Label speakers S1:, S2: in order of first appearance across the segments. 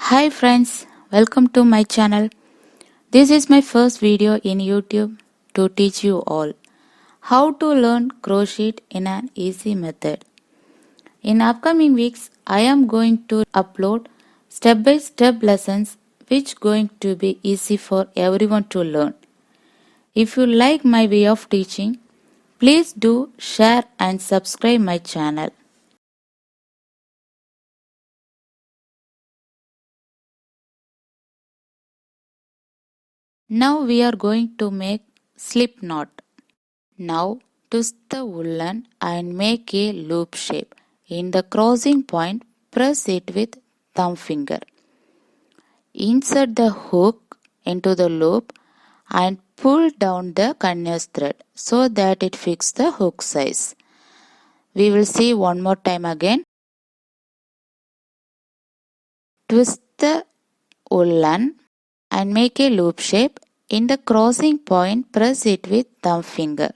S1: Hi friends, welcome to my channel. This is my first video in YouTube to teach you all how to learn crochet in an easy method. In upcoming weeks, I am going to upload step-by-step lessons which going to be easy for everyone to learn. If you like my way of teaching, please do share and subscribe my channel. Now we are going to make slip knot. Now twist the woolen and make a loop shape. In the crossing point, press it with thumb finger. Insert the hook into the loop and pull down the continuous thread so that it fits the hook size. We will see one more time again. Twist the woolen and make a loop shape. In the crossing point, press it with thumb finger.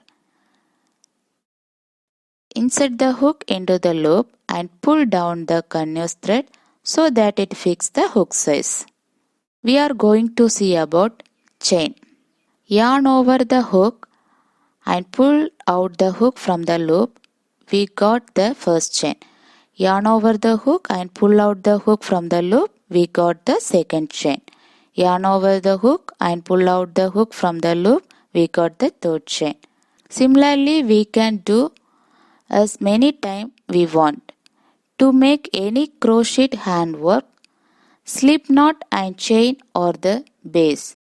S1: Insert the hook into the loop and pull down the continuous thread so that it fits the hook size. We are going to see about chain. Yarn over the hook and pull out the hook from the loop. We got the first chain. Yarn over the hook and pull out the hook from the loop. We got the second chain. Yarn over the hook and pull out the hook from the loop. We got the third chain. Similarly, we can do as many times we want. To make any crochet handwork, slip knot and chain are the base.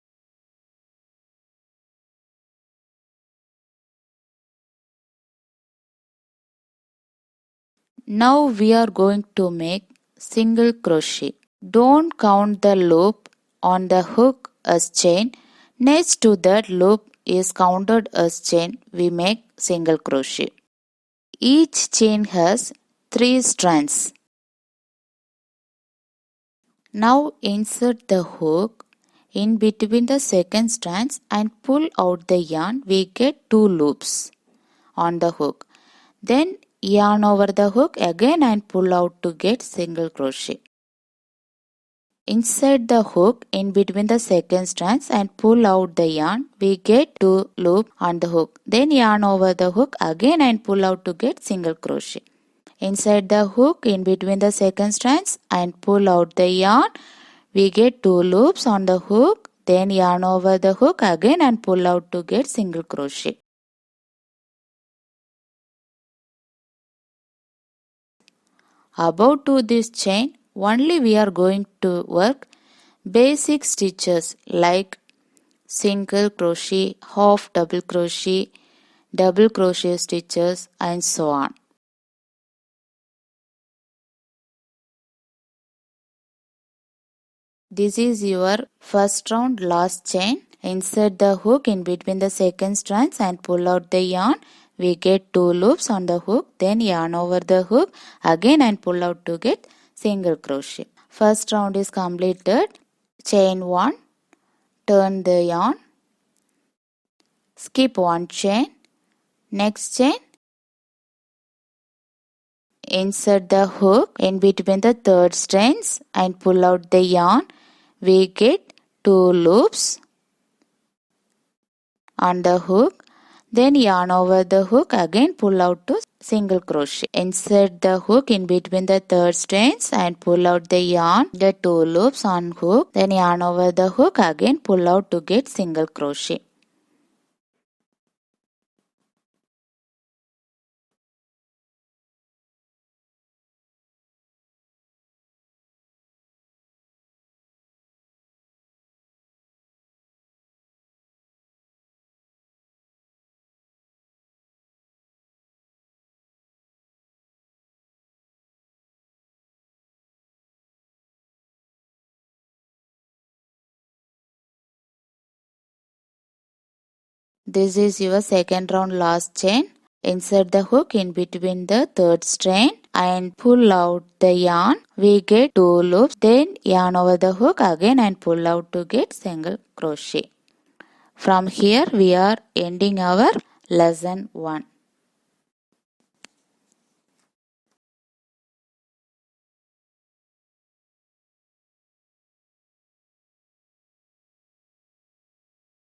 S1: Now we are going to make single crochet. Don't count the loop on the hook as chain. Next to that loop is counted as chain. We make single crochet. Each chain has 3 strands. Now insert the hook in between the second strands and pull out the yarn. We get 2 loops on the hook. Then yarn over the hook again and pull out to get single crochet. Insert the hook in between the second strands and pull out the yarn. We get 2 loops on the hook. Then yarn over the hook again and pull out to get single crochet. Insert the hook in between the second strands and pull out the yarn. We get 2 loops on the hook. Then yarn over the hook again and pull out to get single crochet. Above to this chain, only we are going to work basic stitches like single crochet, half double crochet stitches and so on. This is your first round last chain. Insert the hook in between the second strands and pull out the yarn. We get 2 loops on the hook. Then yarn over the hook again and pull out to get single crochet. First round is completed. Chain 1. Turn the yarn. Skip 1 chain. Next chain. Insert the hook in between the third strands and pull out the yarn. We get 2 loops on the hook. Then yarn over the hook again pull out to single crochet. Insert the hook in between the third strands and pull out the yarn. Get 2 loops on hook. Then yarn over the hook again pull out to get single crochet. This is your second round last chain. Insert the hook in between the third strand and pull out the yarn. We get 2 loops. Then yarn over the hook again and pull out to get single crochet. From here we are ending our lesson 1.